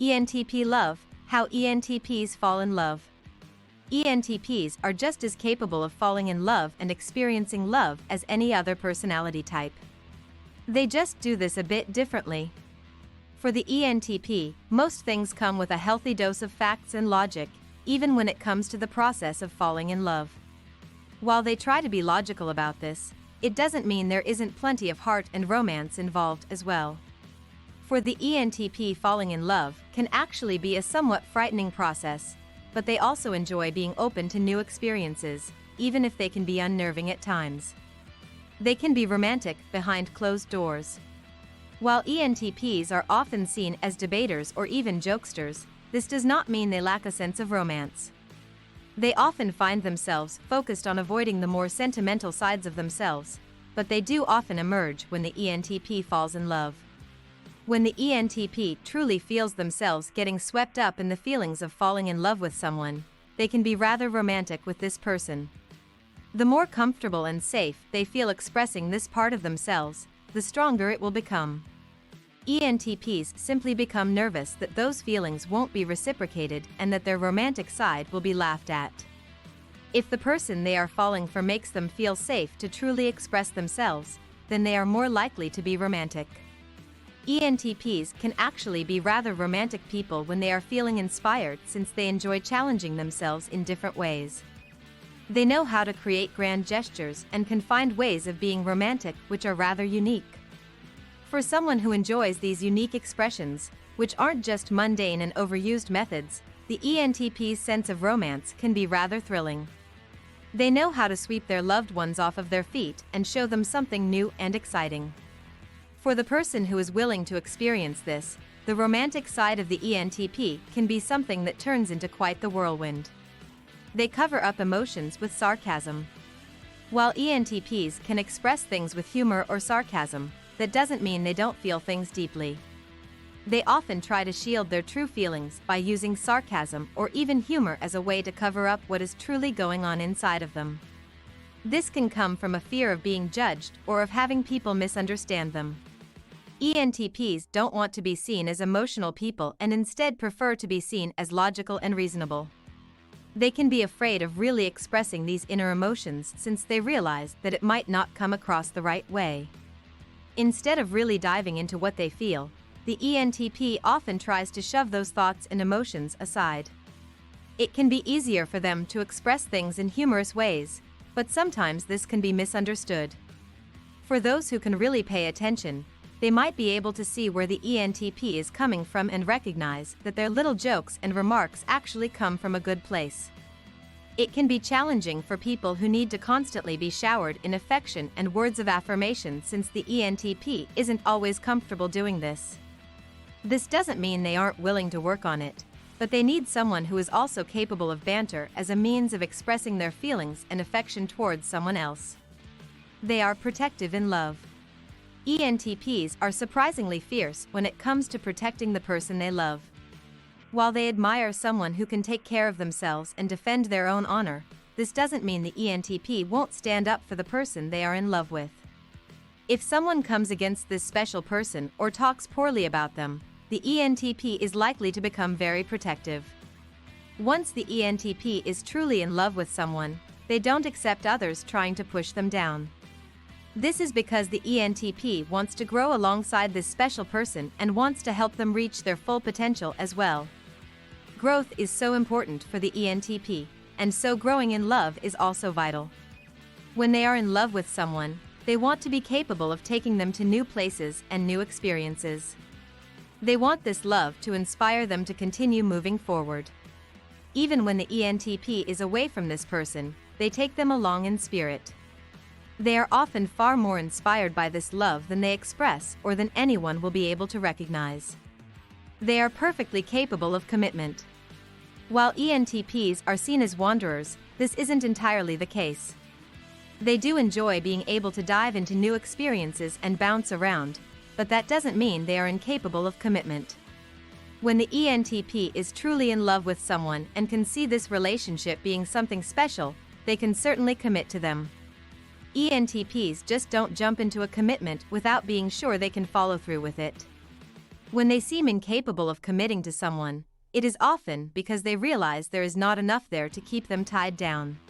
ENTP love, how ENTPs fall in love. ENTPs are just as capable of falling in love and experiencing love as any other personality type. They just do this a bit differently. For the ENTP, most things come with a healthy dose of facts and logic, even when it comes to the process of falling in love. While they try to be logical about this, it doesn't mean there isn't plenty of heart and romance involved as well. For the ENTP, falling in love can actually be a somewhat frightening process, but they also enjoy being open to new experiences, even if they can be unnerving at times. They can be romantic behind closed doors. While ENTPs are often seen as debaters or even jokesters, this does not mean they lack a sense of romance. They often find themselves focused on avoiding the more sentimental sides of themselves, but they do often emerge when the ENTP falls in love. When the ENTP truly feels themselves getting swept up in the feelings of falling in love with someone, they can be rather romantic with this person. The more comfortable and safe they feel expressing this part of themselves, the stronger it will become. ENTPs simply become nervous that those feelings won't be reciprocated and that their romantic side will be laughed at. If the person they are falling for makes them feel safe to truly express themselves, then they are more likely to be romantic. ENTPs can actually be rather romantic people when they are feeling inspired, since they enjoy challenging themselves in different ways. They know how to create grand gestures and can find ways of being romantic which are rather unique. For someone who enjoys these unique expressions, which aren't just mundane and overused methods, the ENTP's sense of romance can be rather thrilling. They know how to sweep their loved ones off of their feet and show them something new and exciting. For the person who is willing to experience this, the romantic side of the ENTP can be something that turns into quite the whirlwind. They cover up emotions with sarcasm. While ENTPs can express things with humor or sarcasm, that doesn't mean they don't feel things deeply. They often try to shield their true feelings by using sarcasm or even humor as a way to cover up what is truly going on inside of them. This can come from a fear of being judged or of having people misunderstand them. ENTPs don't want to be seen as emotional people and instead prefer to be seen as logical and reasonable. They can be afraid of really expressing these inner emotions since they realize that it might not come across the right way. Instead of really diving into what they feel, the ENTP often tries to shove those thoughts and emotions aside. It can be easier for them to express things in humorous ways, but sometimes this can be misunderstood. For those who can really pay attention, they might be able to see where the ENTP is coming from and recognize that their little jokes and remarks actually come from a good place. It can be challenging for people who need to constantly be showered in affection and words of affirmation, since the ENTP isn't always comfortable doing this. This doesn't mean they aren't willing to work on it, but they need someone who is also capable of banter as a means of expressing their feelings and affection towards someone else. They are protective in love. ENTPs are surprisingly fierce when it comes to protecting the person they love. While they admire someone who can take care of themselves and defend their own honor, this doesn't mean the ENTP won't stand up for the person they are in love with. If someone comes against this special person or talks poorly about them, the ENTP is likely to become very protective. Once the ENTP is truly in love with someone, they don't accept others trying to push them down. This is because the ENTP wants to grow alongside this special person and wants to help them reach their full potential as well. Growth is so important for the ENTP, and so growing in love is also vital. When they are in love with someone, they want to be capable of taking them to new places and new experiences. They want this love to inspire them to continue moving forward. Even when the ENTP is away from this person, they take them along in spirit. They are often far more inspired by this love than they express or than anyone will be able to recognize. They are perfectly capable of commitment. While ENTPs are seen as wanderers, this isn't entirely the case. They do enjoy being able to dive into new experiences and bounce around, but that doesn't mean they are incapable of commitment. When the ENTP is truly in love with someone and can see this relationship being something special, they can certainly commit to them. ENTPs just don't jump into a commitment without being sure they can follow through with it. When they seem incapable of committing to someone, it is often because they realize there is not enough there to keep them tied down.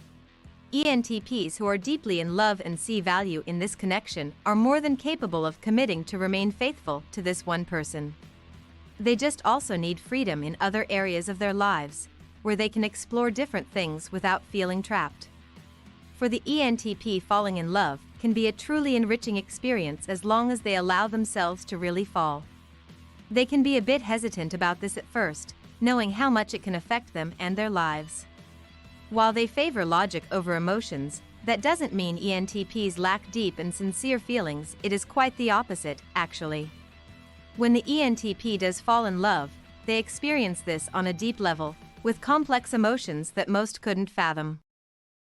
ENTPs who are deeply in love and see value in this connection are more than capable of committing to remain faithful to this one person. They just also need freedom in other areas of their lives, where they can explore different things without feeling trapped. For the ENTP, falling in love can be a truly enriching experience as long as they allow themselves to really fall. They can be a bit hesitant about this at first, knowing how much it can affect them and their lives. While they favor logic over emotions, that doesn't mean ENTPs lack deep and sincere feelings. It is quite the opposite, actually. When the ENTP does fall in love, they experience this on a deep level, with complex emotions that most couldn't fathom.